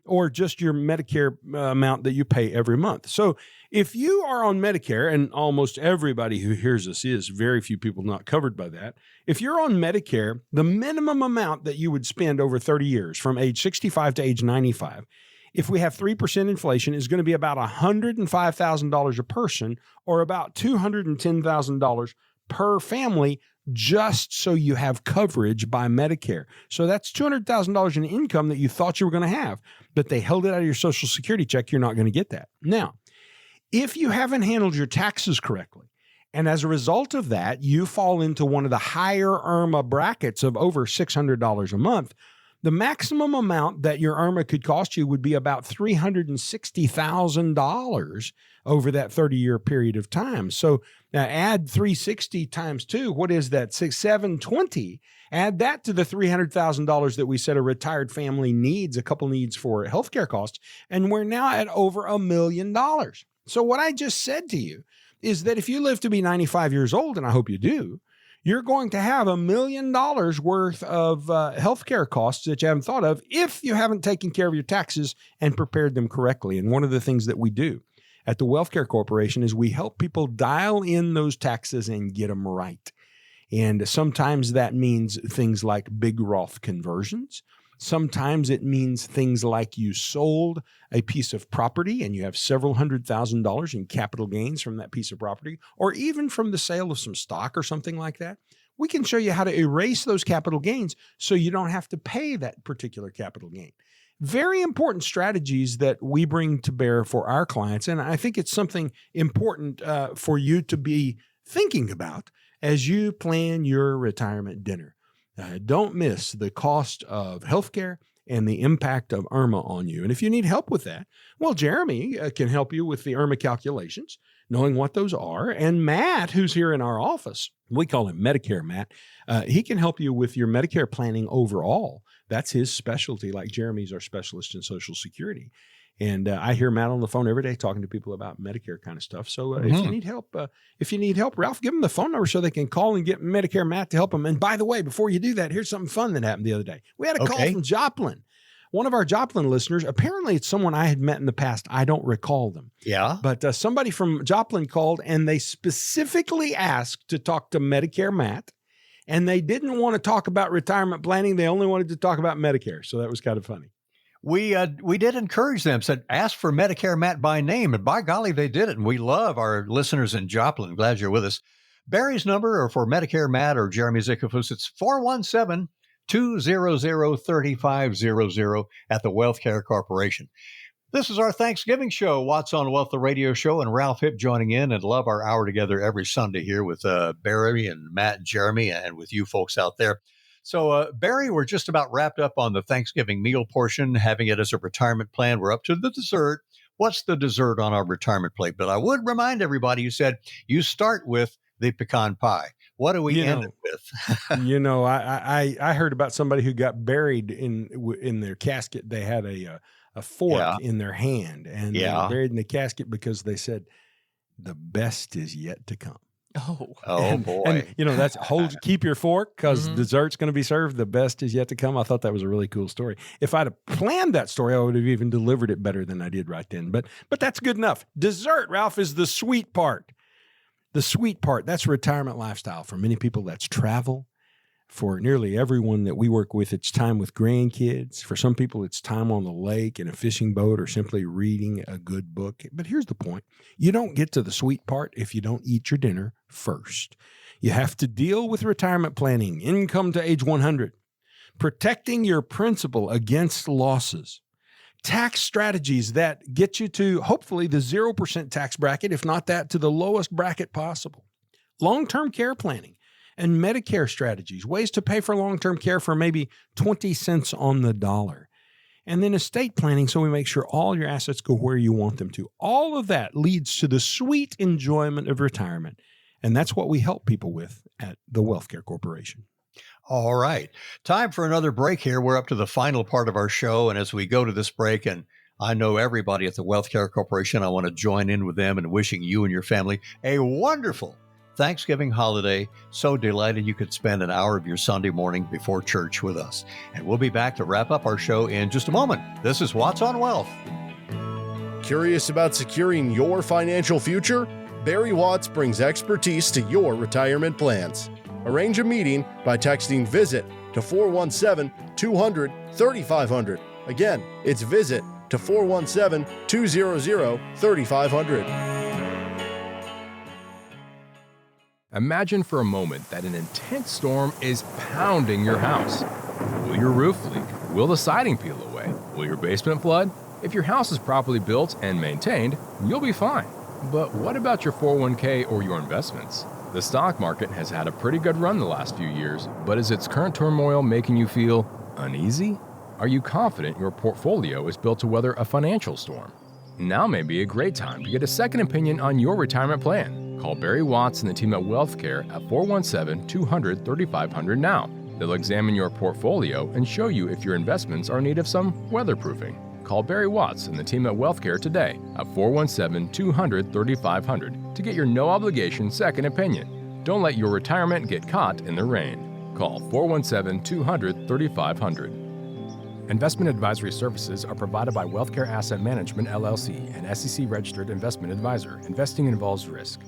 or just your Medicare amount that you pay every month. So if you are on Medicare, and almost everybody who hears this is, very few people not covered by that. If you're on Medicare, the minimum amount that you would spend over 30 years from age 65 to age 95, if we have 3% inflation, is going to be about $105,000 a person, or about $210,000 per family, just so you have coverage by Medicare. So that's $200,000 in income that you thought you were going to have, but they held it out of your Social Security check. You're not going to get that. Now, if you haven't handled your taxes correctly, and as a result of that, you fall into one of the higher IRMA brackets of over $600 a month, the maximum amount that your IRMA could cost you would be about $360,000 over that 30-year period of time. So add 360 times 2, what is that? 720. Add that to the $300,000 that we said a retired family needs, a couple needs for healthcare costs, and we're now at over $1 million. So what I just said to you is that if you live to be 95 years old, and I hope you do, you're going to have $1 million worth of healthcare costs that you haven't thought of if you haven't taken care of your taxes and prepared them correctly. And one of the things that we do at the WealthCare Corporation is we help people dial in those taxes and get them right. And sometimes that means things like big Roth conversions. Sometimes it means things like you sold a piece of property and you have several $100,000 in capital gains from that piece of property, or even from the sale of some stock or something like that. We can show you how to erase those capital gains so you don't have to pay that particular capital gain. Very important strategies that we bring to bear for our clients. And I think it's something important for you to be thinking about as you plan your retirement dinner. Don't miss the cost of healthcare and the impact of IRMA on you. And if you need help with that, well, Jeremy can help you with the IRMA calculations, knowing what those are. And Matt, who's here in our office, we call him Medicare Matt, he can help you with your Medicare planning overall. That's his specialty, like Jeremy's our specialist in Social Security. And I hear Matt on the phone every day talking to people about Medicare kind of stuff. So if you need help, Ralph, give them the phone number so they can call and get Medicare Matt to help them. And by the way, before you do that, here's something fun that happened the other day. We had a call from Joplin. One of our Joplin listeners, apparently it's someone I had met in the past. I don't recall them. Yeah. But somebody from Joplin called and they specifically asked to talk to Medicare Matt. And they didn't want to talk about retirement planning. They only wanted to talk about Medicare. So that was kind of funny. We did encourage them, said, ask for Medicare Matt by name. And by golly, they did it. And we love our listeners in Joplin. Glad you're with us. Barry's number, or for Medicare Matt or Jeremy Zickefoose, it's 417-200-3500 at the WealthCare Corporation. This is our Thanksgiving show, Watts on Wealth, the radio show, and Ralph Hipp joining in, and love our hour together every Sunday here with Barry and Matt and Jeremy and with you folks out there. So, Barry, we're just about wrapped up on the Thanksgiving meal portion, having it as a retirement plan. We're up to the dessert. What's the dessert on our retirement plate? But I would remind everybody, you said you start with the pecan pie. What do we end it with? I heard about somebody who got buried in their casket. They had a fork in their hand, and they were buried in the casket because they said, the best is yet to come. Oh, boy. And that's keep your fork because dessert's going to be served. The best is yet to come. I thought that was a really cool story. If I'd have planned that story, I would have even delivered it better than I did right then. But that's good enough. Dessert, Ralph, is the sweet part. The sweet part, that's retirement lifestyle. For many people, that's travel. For nearly everyone that we work with, it's time with grandkids. For some people, it's time on the lake in a fishing boat or simply reading a good book. But here's the point. You don't get to the sweet part if you don't eat your dinner first. You have to deal with retirement planning, income to age 100, protecting your principal against losses, tax strategies that get you to hopefully the 0% tax bracket, if not that, to the lowest bracket possible, long-term care planning, and Medicare strategies, ways to pay for long-term care for maybe 20 cents on the dollar. And then estate planning so we make sure all your assets go where you want them to. All of that leads to the sweet enjoyment of retirement. And that's what we help people with at the WealthCare Corporation. All right. Time for another break here. We're up to the final part of our show. And as we go to this break, and I know everybody at the WealthCare Corporation, I want to join in with them in wishing you and your family a wonderful Thanksgiving holiday. So delighted you could spend an hour of your Sunday morning before church with us. And we'll be back to wrap up our show in just a moment. This is Watts on Wealth. Curious about securing your financial future? Barry Watts brings expertise to your retirement plans. Arrange a meeting by texting VISIT to 417-200-3500. Again, it's VISIT to 417-200-3500. Imagine for a moment that an intense storm is pounding your house. Will your roof leak? Will the siding peel away? Will your basement flood? If your house is properly built and maintained, you'll be fine. But what about your 401k or your investments? The stock market has had a pretty good run the last few years, but is its current turmoil making you feel uneasy? Are you confident your portfolio is built to weather a financial storm? Now may be a great time to get a second opinion on your retirement plan. Call Barry Watts and the team at WealthCare at 417-200-3500 now. They'll examine your portfolio and show you if your investments are in need of some weatherproofing. Call Barry Watts and the team at WealthCare today at 417-200-3500 to get your no-obligation second opinion. Don't let your retirement get caught in the rain. Call 417-200-3500. Investment advisory services are provided by WealthCare Asset Management, LLC, an SEC-registered investment advisor. Investing involves risk.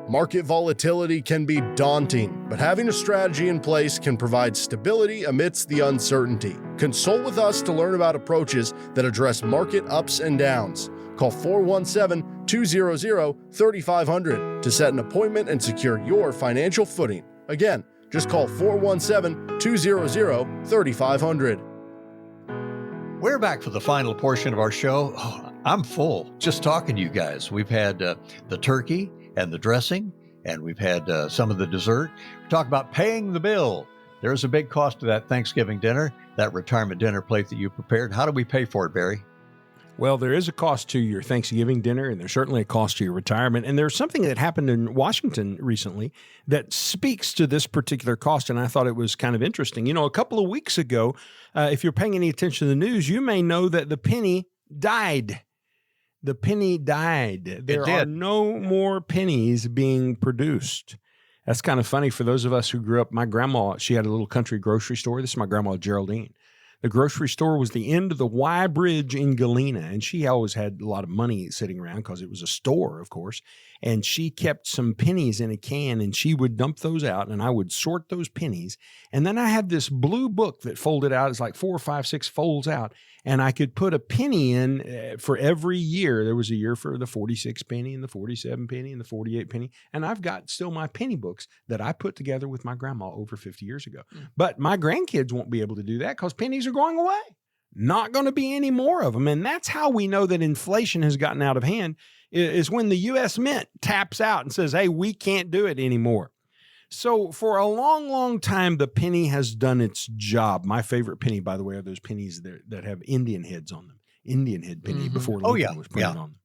Market volatility can be daunting, but having a strategy in place can provide stability amidst the uncertainty. Consult with us to learn about approaches that address market ups and downs. Call 417-200-3500 to set an appointment and secure your financial footing. Again, just call 417-200-3500. We're back for the final portion of our show. Oh, I'm full just talking to you guys. We've had the turkey and the dressing, and we've had some of the dessert. We talk about paying the bill. There's a big cost to that Thanksgiving dinner, that retirement dinner plate that you prepared. How do we pay for it, Barry? Well, there is a cost to your Thanksgiving dinner, and there's certainly a cost to your retirement. And there's something that happened in Washington recently that speaks to this particular cost, and I thought it was kind of interesting. A couple of weeks ago, if you're paying any attention to the news, you may know that the penny died. The penny died. There are no more pennies being produced. That's kind of funny for those of us who grew up. My grandma, she had a little country grocery store. This is my grandma, Geraldine. The grocery store was the end of the Y Bridge in Galena, and she always had a lot of money sitting around because it was a store, of course, and she kept some pennies in a can, and she would dump those out, and I would sort those pennies, and then I had this blue book that folded out. It's like 4 or 5, 6 folds out, and I could put a penny in for every year. There was a year for the 46 penny and the 47 penny and the 48 penny, and I've got still my penny books that I put together with my grandma over 50 years ago. But my grandkids won't be able to do that because pennies are going away. Not going to be any more of them. And that's how we know that inflation has gotten out of hand, is when the U.S. Mint taps out and says, hey, we can't do it anymore. So for a long, long time, the penny has done its job. My favorite penny, by the way, are those pennies that have Indian heads on them. Indian head penny before Lincoln was printed on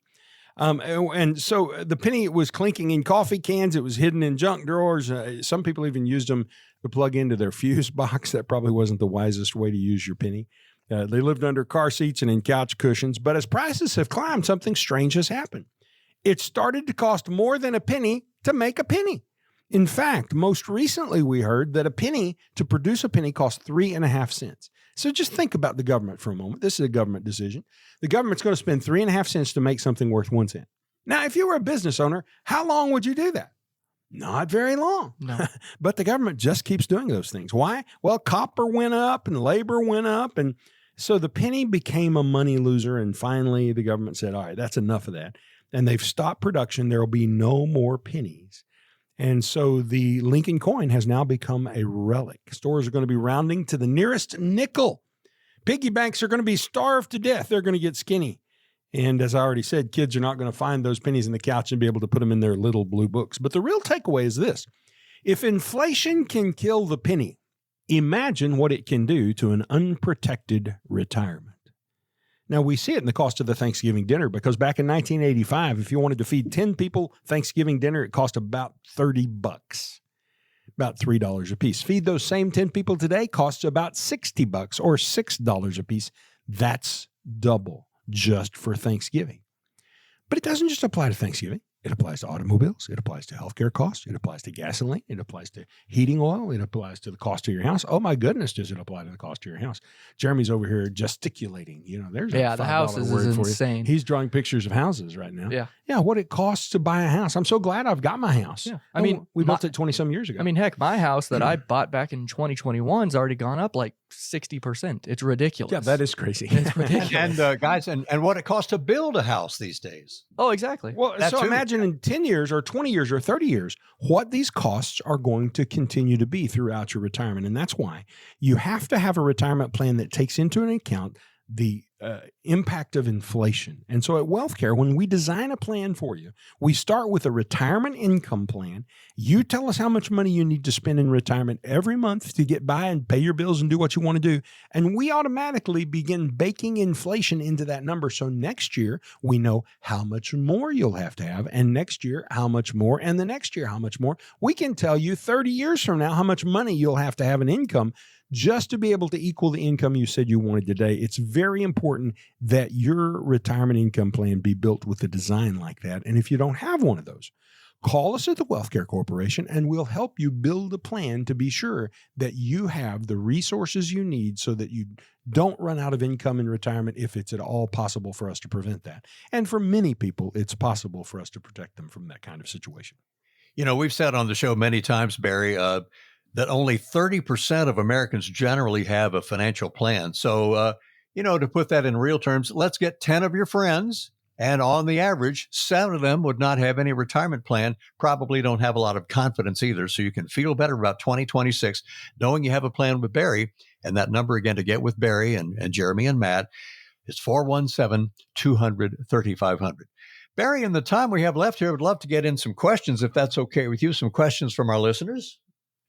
them. And so the penny was clinking in coffee cans. It was hidden in junk drawers. Some people even used them to plug into their fuse box. That probably wasn't the wisest way to use your penny. They lived under car seats and in couch cushions. But as prices have climbed, something strange has happened. It started to cost more than a penny to make a penny. In fact, most recently we heard that to produce a penny costs 3.5 cents. So just think about the government for a moment. This is a government decision. The government's going to spend 3.5 cents to make something worth 1 cent. Now, if you were a business owner, how long would you do that? Not very long. No. But the government just keeps doing those things. Why? Well, copper went up and labor went up. And so the penny became a money loser. And finally, the government said, all right, that's enough of that. And they've stopped production. There will be no more pennies. And so the Lincoln coin has now become a relic. Stores are going to be rounding to the nearest nickel. Piggy banks are going to be starved to death. They're going to get skinny. And as I already said, kids are not going to find those pennies in the couch and be able to put them in their little blue books. But the real takeaway is this. If inflation can kill the penny, imagine what it can do to an unprotected retirement. Now, we see it in the cost of the Thanksgiving dinner because back in 1985, if you wanted to feed 10 people Thanksgiving dinner, it cost about $30, about $3 a piece. Feed those same 10 people today costs about $60 or $6 a piece. That's double just for Thanksgiving. But it doesn't just apply to Thanksgiving. It applies to automobiles. It applies to healthcare costs. It applies to gasoline. It applies to heating oil. It applies to the cost of your house. Oh my goodness, does it apply to the cost of your house? Jeremy's over here gesticulating. There's a the $5 houses word is for you. insane. He's drawing pictures of houses right now. Yeah. What it costs to buy a house. I'm so glad I've got my house. Yeah. I mean, we built it 20-some years ago. I mean, heck, my house that I bought back in 2021's already gone up like 60%. It's ridiculous. Yeah, that is crazy. It's ridiculous. And guys, and what it costs to build a house these days. Oh, exactly. Well, That so too. imagine in 10 years or 20 years or 30 years, what these costs are going to continue to be throughout your retirement. And that's why you have to have a retirement plan that takes into account the impact of inflation. And so at WealthCare, when we design a plan for you, we start with a retirement income plan. You tell us how much money you need to spend in retirement every month to get by and pay your bills and do what you want to do. And we automatically begin baking inflation into that number. So next year, we know how much more you'll have to have. And next year, how much more. And the next year, how much more. We can tell you 30 years from now how much money you'll have to have in income just to be able to equal the income you said you wanted today. It's very important that your retirement income plan be built with a design like that. And if you don't have one of those, call us at the WealthCare Corporation and we'll help you build a plan to be sure that you have the resources you need so that you don't run out of income in retirement if it's at all possible for us to prevent that. And for many people, it's possible for us to protect them from that kind of situation. We've said on the show many times, Barry, that only 30% of Americans generally have a financial plan. So, to put that in real terms, let's get 10 of your friends, and on the average, 7 of them would not have any retirement plan, probably don't have a lot of confidence either. So you can feel better about 2026 knowing you have a plan with Barry. And that number again to get with Barry and Jeremy and Matt is 417-200-3500. Barry, in the time we have left here, I would love to get in some questions, if that's okay with you, some questions from our listeners.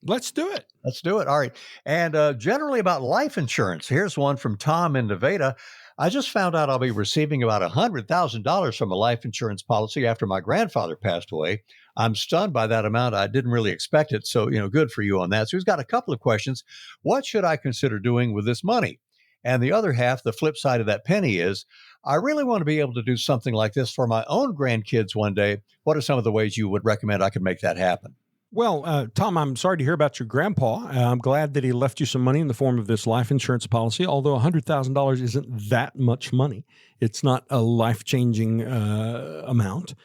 Let's do it. Let's do it. All right. And generally about life insurance. Here's one from Tom in Nevada. I just found out I'll be receiving about $100,000 from a life insurance policy after my grandfather passed away. I'm stunned by that amount. I didn't really expect it. So, good for you on that. So he's got a couple of questions. What should I consider doing with this money? And the other half, the flip side of that penny is, I really want to be able to do something like this for my own grandkids one day. What are some of the ways you would recommend I could make that happen? Well, Tom, I'm sorry to hear about your grandpa. I'm glad that he left you some money in the form of this life insurance policy, although $100,000 isn't that much money. It's not a life-changing amount.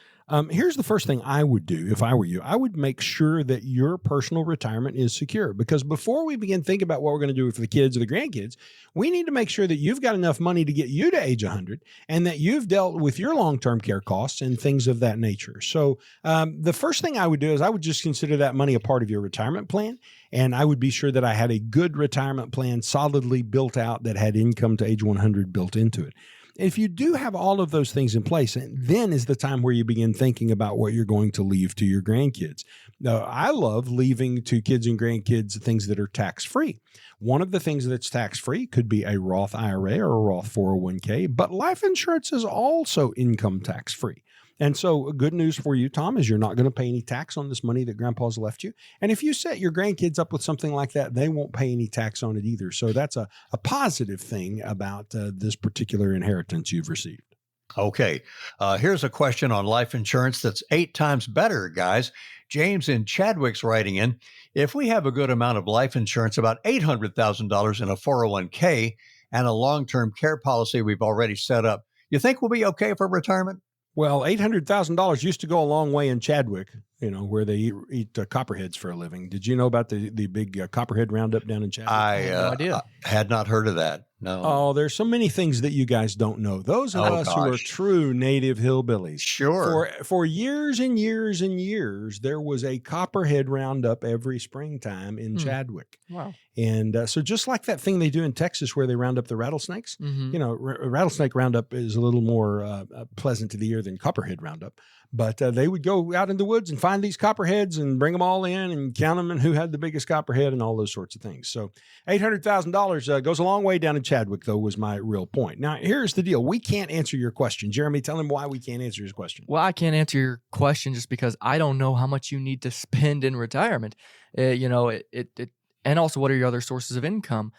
Here's the first thing I would do if I were you. I would make sure that your personal retirement is secure, because before we begin thinking about what we're going to do for the kids or the grandkids, we need to make sure that you've got enough money to get you to age 100 and that you've dealt with your long-term care costs and things of that nature. So the first thing I would do is I would just consider that money a part of your retirement plan. And I would be sure that I had a good retirement plan solidly built out that had income to age 100 built into it. If you do have all of those things in place, then is the time where you begin thinking about what you're going to leave to your grandkids. Now, I love leaving to kids and grandkids things that are tax-free. One of the things that's tax-free could be a Roth IRA or a Roth 401k, but life insurance is also income tax-free. And so good news for you, Tom, is you're not going to pay any tax on this money that grandpa's left you. And if you set your grandkids up with something like that, they won't pay any tax on it either. So that's a positive thing about this particular inheritance you've received. Okay. Here's a question on life insurance that's 8 times better, guys. James in Chadwick's writing in, if we have a good amount of life insurance, about $800,000 in a 401k and a long-term care policy we've already set up, you think we'll be okay for retirement? Well, $800,000 used to go a long way in Chadwick, where they eat copperheads for a living. Did you know about the big copperhead roundup down in Chadwick? I had no idea. Had not heard of that. No. Oh, there's so many things that you guys don't know. Those of us who are true native hillbillies. Sure. For years and years and years, there was a copperhead roundup every springtime in Chadwick. Wow. And so just like that thing they do in Texas where they round up the rattlesnakes, rattlesnake roundup is a little more pleasant to the ear than copperhead roundup. But they would go out in the woods and find these copperheads and bring them all in and count them and who had the biggest copperhead and all those sorts of things. So $800,000 goes a long way down in Chadwick, though, was my real point. Now, here's the deal. We can't answer your question. Jeremy, tell him why we can't answer his question. Well, I can't answer your question just because I don't know how much you need to spend in retirement. And also, what are your other sources of income?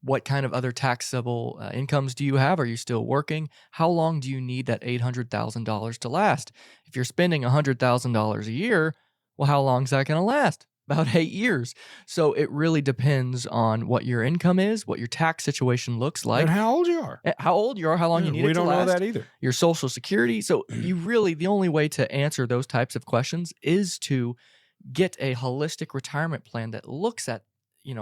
What kind of other taxable incomes do you have? Are you still working? How long do you need that $800,000 to last? If you're spending $100,000 a year, well, how long is that going to last? About 8 years. So it really depends on what your income is, what your tax situation looks like. And how old you are. How long you need it to last. We don't know that either. Your Social Security. So the only way to answer those types of questions is to get a holistic retirement plan that looks at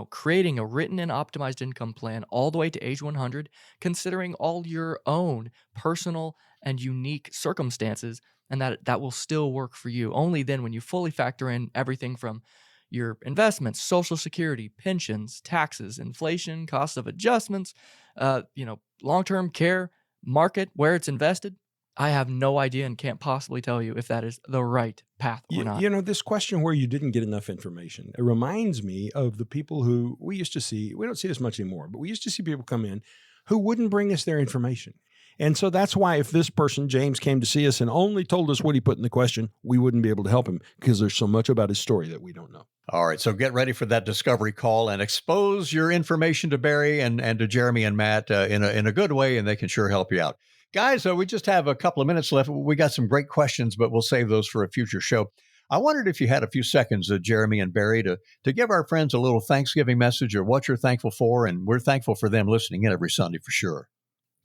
creating a written and optimized income plan all the way to age 100, considering all your own personal and unique circumstances, and that will still work for you. Only then, when you fully factor in everything from your investments, Social Security, pensions, taxes, inflation, cost of adjustments, long-term care, market, where it's invested, I have no idea and can't possibly tell you if that is the right path or not. This question where you didn't get enough information, it reminds me of the people who we used to see. We don't see this much anymore, but we used to see people come in who wouldn't bring us their information. And so that's why if this person, James, came to see us and only told us what he put in the question, we wouldn't be able to help him because there's so much about his story that we don't know. All right. So get ready for that discovery call and expose your information to Barry and to Jeremy and Matt in a good way, and they can sure help you out. Guys, we just have a couple of minutes left. We got some great questions, but we'll save those for a future show. I wondered if you had a few seconds, Jeremy and Barry, to give our friends a little Thanksgiving message or what you're thankful for, and we're thankful for them listening in every Sunday for sure.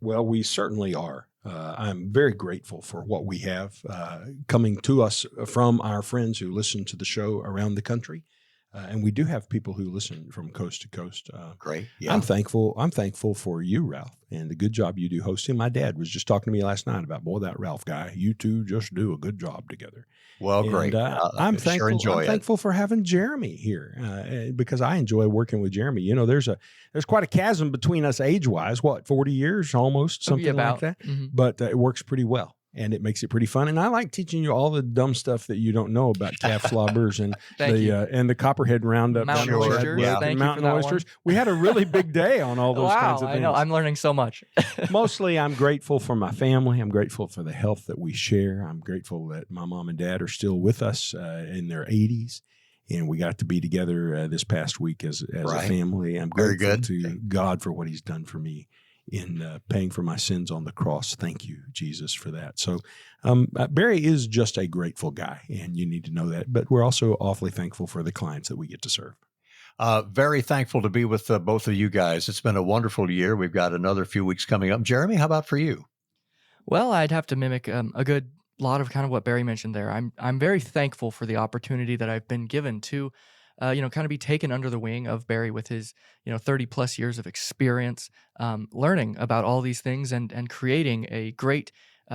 Well, we certainly are. I'm very grateful for what we have coming to us from our friends who listen to the show around the country. And we do have people who listen from coast to coast. Great. Yeah. I'm thankful for you, Ralph, and the good job you do hosting. My dad was just talking to me last night about, boy, that Ralph guy, you two just do a good job together. Well, great. I'm thankful for having Jeremy here because I enjoy working with Jeremy. There's quite a chasm between us age-wise, 40 years almost, something like that. Mm-hmm. But it works pretty well. And it makes it pretty fun. And I like teaching you all the dumb stuff that you don't know about calf slobbers and the copperhead roundup. Mountain oysters. Yeah. Thank mountain you for oysters. We had a really big day on all those kinds of things. I know. I'm learning so much. Mostly I'm grateful for my family. I'm grateful for the health that we share. I'm grateful that my mom and dad are still with us in their 80s. And we got to be together this past week as a family. I'm grateful to God for what he's done for me in paying for my sins on the cross. Thank you, Jesus, for that. So Barry is just a grateful guy, and you need to know that. But we're also awfully thankful for the clients that we get to serve. Very thankful to be with both of you guys. It's been a wonderful year. We've got another few weeks coming up. Jeremy, how about for you? Well, I'd have to mimic a good lot of kind of what Barry mentioned there. I'm very thankful for the opportunity that I've been given to kind of be taken under the wing of Barry with his, 30 plus years of experience, learning about all these things and creating a great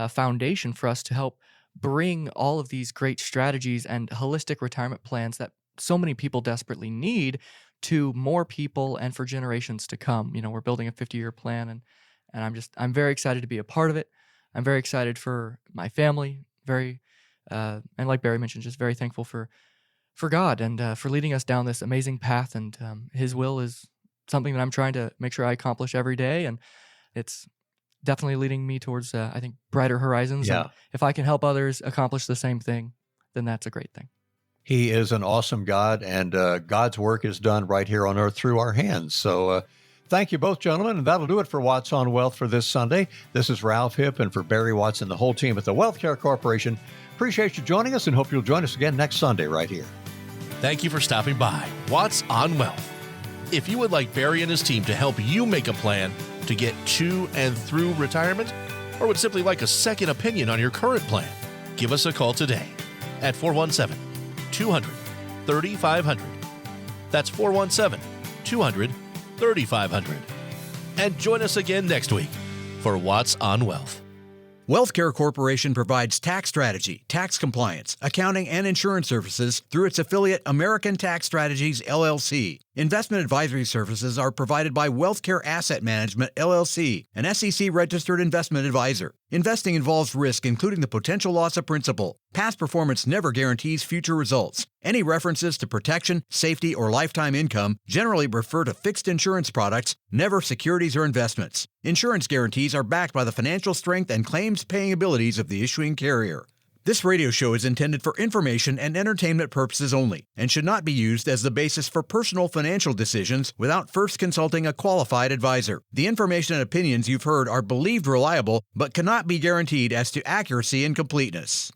foundation for us to help bring all of these great strategies and holistic retirement plans that so many people desperately need to more people and for generations to come. We're building a 50-year plan and I'm very excited to be a part of it. I'm very excited for my family, and like Barry mentioned, just very thankful for God and for leading us down this amazing path. And his will is something that I'm trying to make sure I accomplish every day. And it's definitely leading me towards, I think, brighter horizons. Yeah. And if I can help others accomplish the same thing, then that's a great thing. He is an awesome God, and God's work is done right here on earth through our hands. So thank you both, gentlemen, and that'll do it for Watts on Wealth for this Sunday. This is Ralph Hipp, and for Barry Watts and the whole team at the WealthCare Corporation, appreciate you joining us and hope you'll join us again next Sunday right here. Thank you for stopping by Watts on Wealth. If you would like Barry and his team to help you make a plan to get to and through retirement, or would simply like a second opinion on your current plan, give us a call today at 417-200-3500. That's 417-200-3500. And join us again next week for Watts on Wealth. WealthCare Corporation provides tax strategy, tax compliance, accounting, and insurance services through its affiliate American Tax Strategies, LLC. Investment advisory services are provided by WealthCare Asset Management, LLC, an SEC-registered investment advisor. Investing involves risk, including the potential loss of principal. Past performance never guarantees future results. Any references to protection, safety, or lifetime income generally refer to fixed insurance products, never securities or investments. Insurance guarantees are backed by the financial strength and claims-paying abilities of the issuing carrier. This radio show is intended for information and entertainment purposes only and should not be used as the basis for personal financial decisions without first consulting a qualified advisor. The information and opinions you've heard are believed reliable but cannot be guaranteed as to accuracy and completeness.